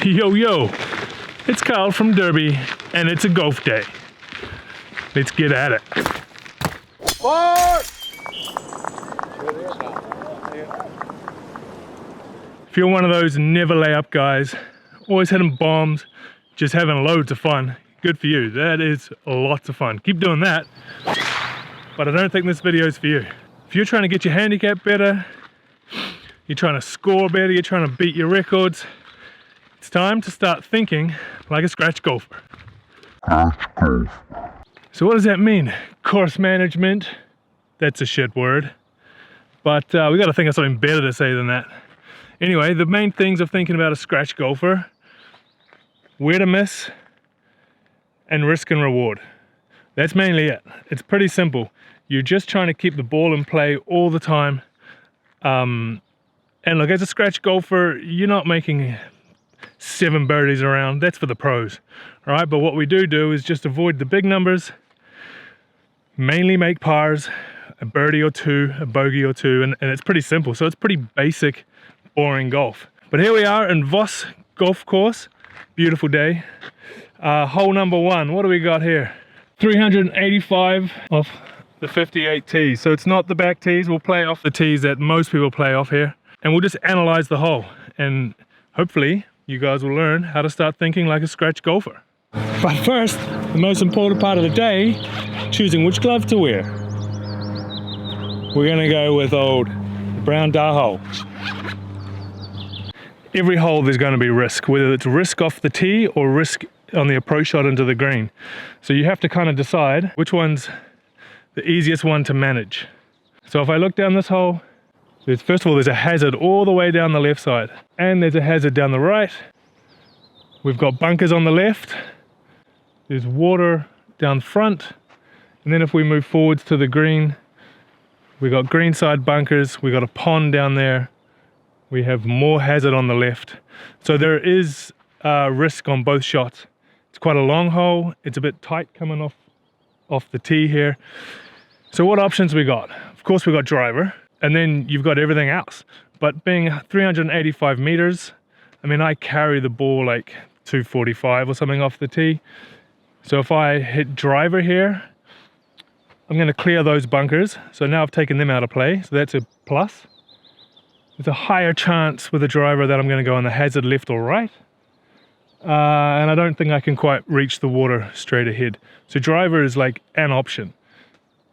Yo, yo, it's Kyle from Dirbie, and it's a golf day. Let's get at it. If you're one of those never lay up guys, always hitting bombs, just having loads of fun, good for you. That is lots of fun. Keep doing that. But I don't think this video is for you. If you're trying to get your handicap better, you're trying to score better, you're trying to beat your records, it's time to start thinking like a scratch golfer. So what does that mean? Course management, that's a shit word. But we got to think of something better to say than that. Anyway, the main things of thinking about a scratch golfer: where to miss and risk and reward. That's mainly it. It's pretty simple. You're just trying to keep the ball in play all the time. And look, as a scratch golfer, you're not making 7 birdies around. That's for the pros. All right, but what we do is just avoid the big numbers, mainly make pars, a birdie or two, a bogey or two, and it's pretty simple. So it's pretty basic, boring golf. But here we are in Voss Golf Course. Beautiful day. Hole number 1. What do we got here? 385 off the 58 tees. So it's not the back tees. We'll play off the tees that most people play off here, and we'll just analyze the hole, and hopefully you guys will learn how to start thinking like a scratch golfer. But first, the most important part of the day, choosing which glove to wear. We're gonna go with old brown dart hole. Every hole there's gonna be risk, whether it's risk off the tee or risk on the approach shot into the green. So you have to kind of decide which one's the easiest one to manage. So if I look down this hole, first of all, there's a hazard all the way down the left side, and there's a hazard down the right. We've got bunkers on the left, there's water down front, and then if we move forwards to the green, we've got green side bunkers, we've got a pond down there, we have more hazard on the left. So there is risk on both shots. It's quite a long hole, it's a bit tight coming off the tee here. So what options we got? Of course we got driver, and then you've got everything else. But being 385 meters, I mean, I carry the ball like 245 or something off the tee. So if I hit driver here, I'm going to clear those bunkers. So now I've taken them out of play, so that's a plus. There's a higher chance with a driver that I'm going to go on the hazard left or right. And I don't think I can quite reach the water straight ahead. So driver is like an option.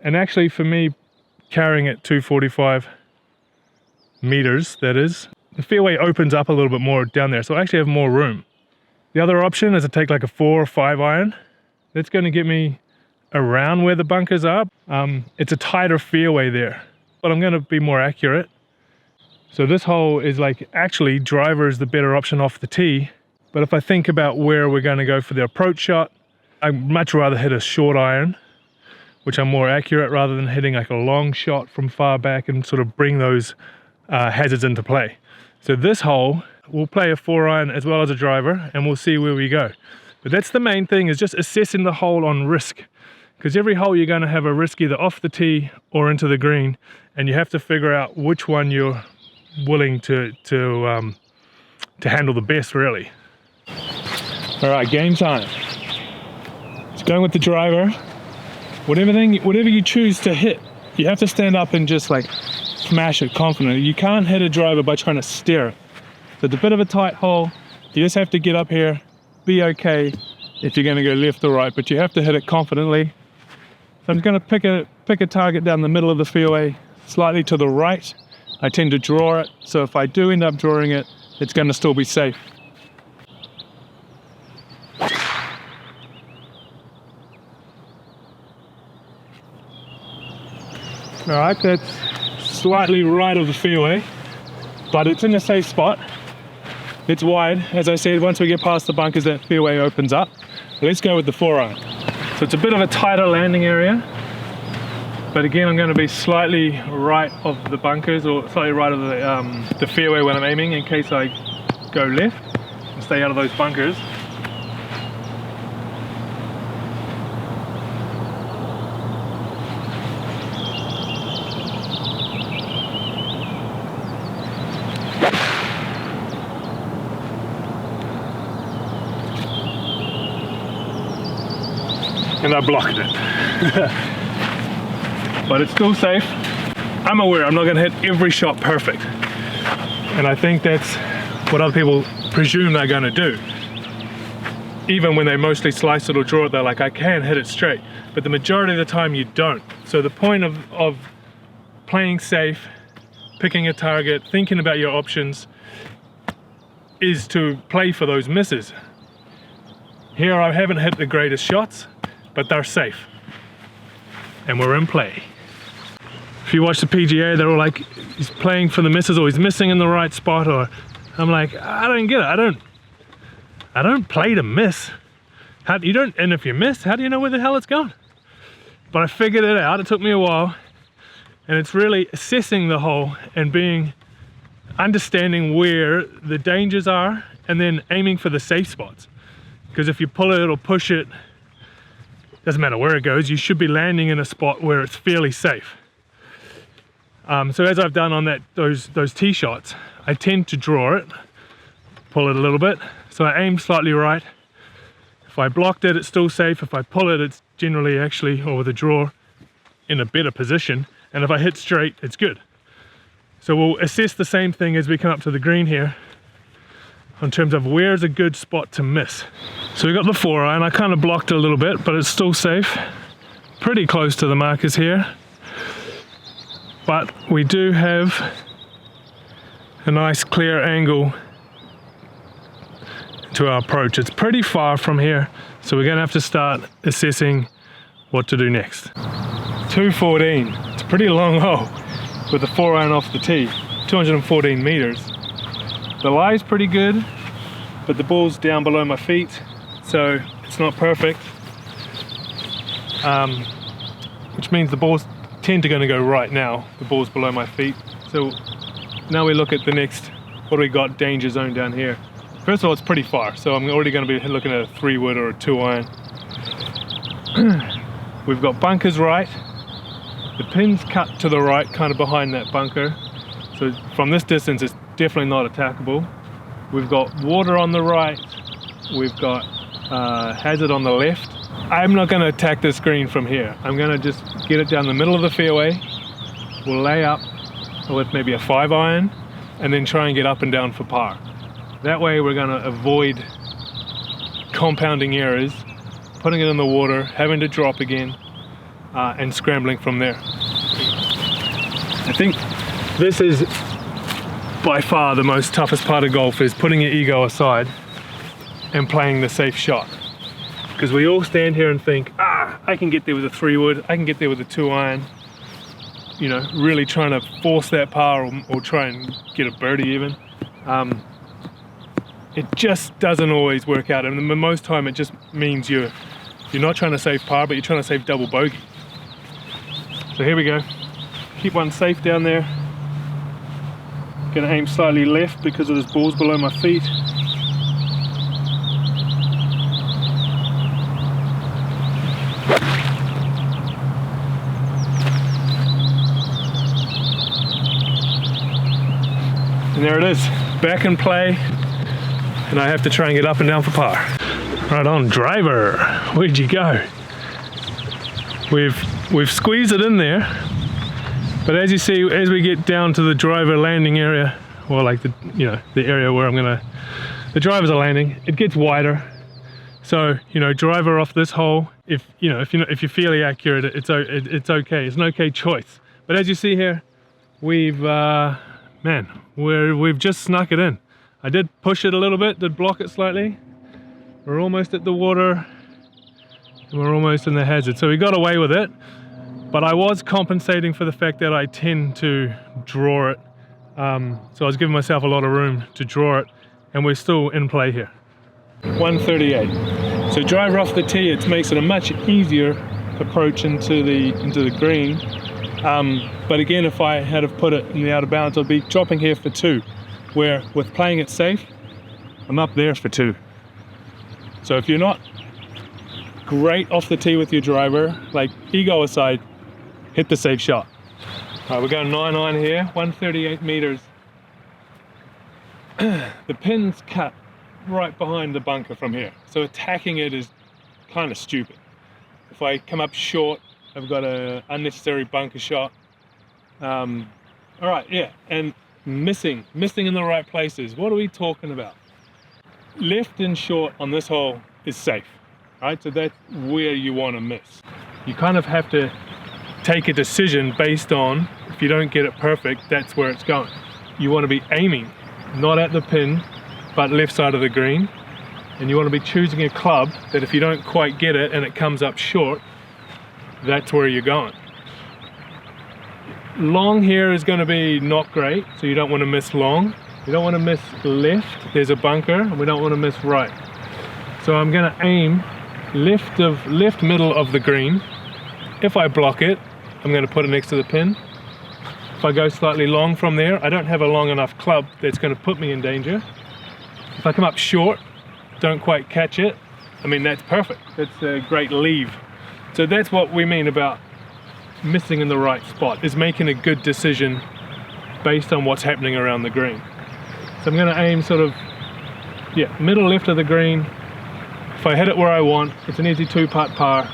And actually for me, carrying at 245 meters, that is, the fairway opens up a little bit more down there, so I actually have more room. The other option is to take like a 4 or 5 iron. That's going to get me around where the bunkers are. It's a tighter fairway there, but I'm going to be more accurate. So this hole is like, actually driver is the better option off the tee, but if I think about where we're going to go for the approach shot, I'd much rather hit a short iron, which I'm more accurate, rather than hitting like a long shot from far back and sort of bring those hazards into play. So this hole, we'll play a 4 iron as well as a driver, and we'll see where we go. But that's the main thing, is just assessing the hole on risk, because every hole you're going to have a risk either off the tee or into the green, and you have to figure out which one you're willing to handle the best, really. All right, game time. It's going with the driver. Whatever you choose to hit, you have to stand up and just like smash it confidently. You can't hit a driver by trying to steer it. So it's a bit of a tight hole. You just have to get up here, be okay if you're going to go left or right, but you have to hit it confidently. So I'm going to pick a target down the middle of the fairway, slightly to the right. I tend to draw it, so if I do end up drawing it, it's going to still be safe. All right, that's slightly right of the fairway, but it's in a safe spot. It's wide. As I said, once we get past the bunkers, that fairway opens up. Let's go with the 4 iron. So it's a bit of a tighter landing area, but again, I'm going to be slightly right of the bunkers, or slightly right of the fairway when I'm aiming, in case I go left and stay out of those bunkers. and I blocked it. But it's still safe. I'm aware I'm not going to hit every shot perfect, and I think that's what other people presume they're going to do. Even when they mostly slice it or draw it, they're like, I can hit it straight, but the majority of the time you don't. So the point of playing safe, picking a target, thinking about your options, is to play for those misses. Here I haven't hit the greatest shots, but they're safe, and we're in play. If you watch the PGA, they're all like, he's playing for the misses, or he's missing in the right spot, or I'm like, I don't get it. I don't play to miss. And if you miss, how do you know where the hell it's going? But I figured it out. It took me a while, and it's really assessing the hole and understanding where the dangers are, and then aiming for the safe spots. Because if you pull it or push it, doesn't matter where it goes, you should be landing in a spot where it's fairly safe. So as I've done on those tee shots, I tend to draw it, pull it a little bit, so I aim slightly right. If I blocked it, it's still safe. If I pull it, it's generally actually, or with a draw, in a better position. And if I hit straight, it's good. So we'll assess the same thing as we come up to the green here, in terms of where's a good spot to miss. So we got the 4-iron. I kind of blocked it a little bit, but it's still safe. Pretty close to the markers here. But we do have a nice clear angle to our approach. It's pretty far from here, so we're going to have to start assessing what to do next. 214. It's a pretty long hole with the 4-iron off the tee. 214 meters. The lie's pretty good, but the ball's down below my feet, so it's not perfect. Which means the balls tend to going to go right now. The ball's below my feet. So now we look at the next, what do we got, danger zone down here. First of all, it's pretty far, so I'm already going to be looking at a 3-wood or a 2-iron. We've got bunkers right. The pin's cut to the right, kind of behind that bunker. So from this distance, it's definitely not attackable. We've got water on the right. We've got hazard on the left. I'm not going to attack this green from here. I'm going to just get it down the middle of the fairway. We'll lay up with maybe a 5-iron and then try and get up and down for par. That way we're going to avoid compounding errors, putting it in the water, having to drop again, and scrambling from there. I think this is by far the most toughest part of golf, is putting your ego aside and playing the safe shot. Because we all stand here and think, I can get there with a 3-wood, I can get there with a 2-iron. You know, really trying to force that par, or try and get a birdie even. It just doesn't always work out, and most time it just means you're not trying to save par, but you're trying to save double bogey. So here we go. Keep one safe down there. Gonna aim slightly left because of this ball's below my feet. And there it is, back in play, and I have to try and get up and down for par. Right on, driver, where'd you go? We've squeezed it in there, but as you see, as we get down to the driver landing area, or like the area where the drivers are landing, it gets wider. So driver off this hole, if you're fairly accurate, it's okay. It's an okay choice. But as you see here, we've just snuck it in. I did push it a little bit, did block it slightly. We're almost at the water, and we're almost in the hazard. So we got away with it, but I was compensating for the fact that I tend to draw it. So I was giving myself a lot of room to draw it, and we're still in play here. 138. So driver off the tee, it makes it a much easier approach into the green. But again, if I had have put it in the out of bounds, I'd be dropping here for 2, where with playing it safe, I'm up there for 2. So if you're not great off the tee with your driver, like ego aside, hit the safe shot. All right, we're going 9-iron here, 138 meters. The pin's cut right behind the bunker from here, so attacking it is kind of stupid. If I come up short, I've got an unnecessary bunker shot. All right, yeah, and missing in the right places. What are we talking about? Left and short on this hole is safe, right? So that's where you want to miss. You kind of have to take a decision based on, if you don't get it perfect, that's where it's going. You want to be aiming, not at the pin, but left side of the green. And you want to be choosing a club that if you don't quite get it and it comes up short, that's where you're going. Long here is going to be not great, so you don't want to miss long. You don't want to miss left, there's a bunker, and we don't want to miss right. So I'm going to aim left middle of the green. If I block it, I'm going to put it next to the pin. If I go slightly long from there, I don't have a long enough club that's going to put me in danger. If I come up short, don't quite catch it, I mean, that's perfect. That's a great leave. So that's what we mean about missing in the right spot, is making a good decision based on what's happening around the green. So I'm going to aim sort of, yeah, middle left of the green. If I hit it where I want, it's an easy 2-putt par.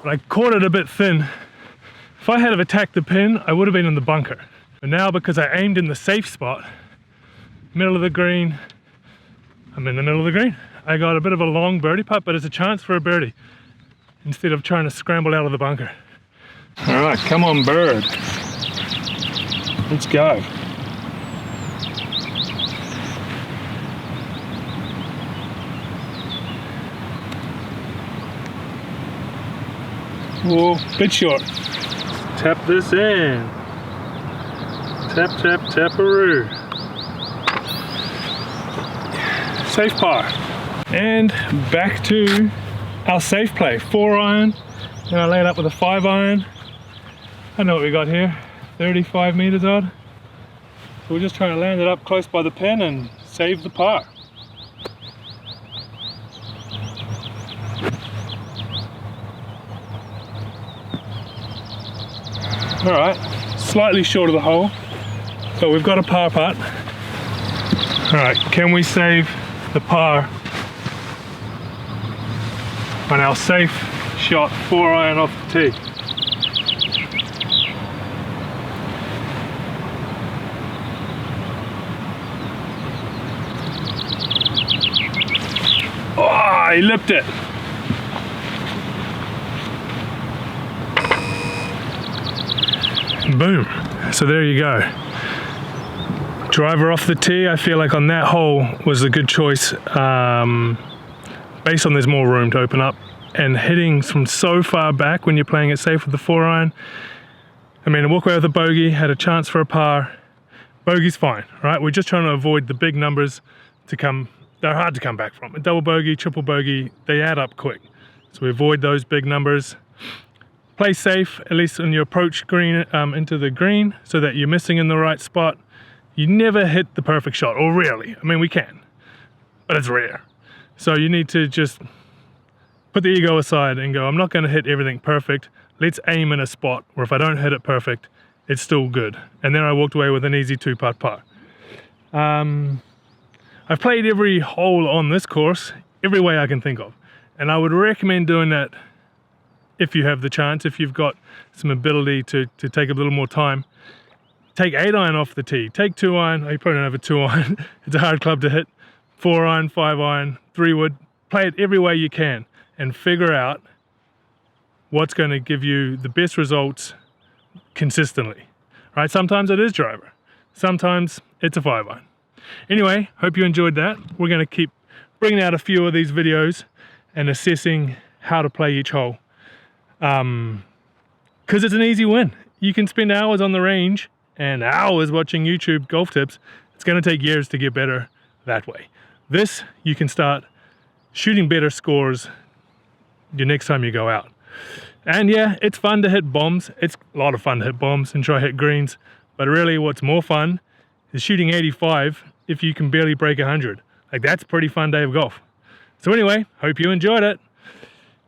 I caught it a bit thin. If I had have attacked the pin, I would have been in the bunker. But now, because I aimed in the safe spot, middle of the green, I'm in the middle of the green. I got a bit of a long birdie putt, but it's a chance for a birdie instead of trying to scramble out of the bunker. All right, come on, bird. Let's go. Whoa, bit short. Tap this in. Tap, tap, taparoo. Safe par. And back to our safe play. 4-iron. Then I laid up with a 5-iron. I know what we got here. 35 meters odd. So we're just trying to land it up close by the pin and save the par. Alright, slightly short of the hole, but we've got a par putt. Alright, can we save the par on our safe shot 4-iron off the tee? Oh, he lipped it. Boom. So there you go. Driver off the tee, I feel like on that hole was a good choice, based on there's more room to open up, and hitting from so far back when you're playing it safe with the 4-iron. I mean, I walk away with a bogey, had a chance for a par. Bogey's fine, right? We're just trying to avoid the big numbers to come. They're hard to come back from. A double bogey, triple bogey, they add up quick. So we avoid those big numbers. Play safe, at least when you approach green, into the green, so that you're missing in the right spot. You never hit the perfect shot, or rarely. I mean, we can, but it's rare. So you need to just put the ego aside and go, I'm not going to hit everything perfect. Let's aim in a spot where if I don't hit it perfect, it's still good. And then I walked away with an easy 2-putt par. I've played every hole on this course, every way I can think of. And I would recommend doing that if you have the chance, if you've got some ability to take a little more time. Take 8-iron off the tee, take 2-iron, you probably don't have a 2-iron, it's a hard club to hit, 4-iron, 5-iron, 3-wood, play it every way you can and figure out what's going to give you the best results consistently, right? Sometimes it is driver, sometimes it's a 5-iron. Anyway, hope you enjoyed that. We're going to keep bringing out a few of these videos and assessing how to play each hole. Because it's an easy win. You can spend hours on the range and hours watching YouTube golf tips. It's going to take years to get better that way. This, you can start shooting better scores the next time you go out. And yeah, it's fun to hit bombs. It's a lot of fun to hit bombs and try hit greens. But really what's more fun is shooting 85 if you can barely break 100. Like, that's a pretty fun day of golf. So anyway, hope you enjoyed it.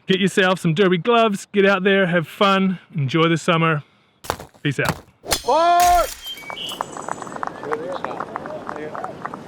Get yourself some Dirbie gloves, get out there, have fun, enjoy the summer. Peace out. Good shot.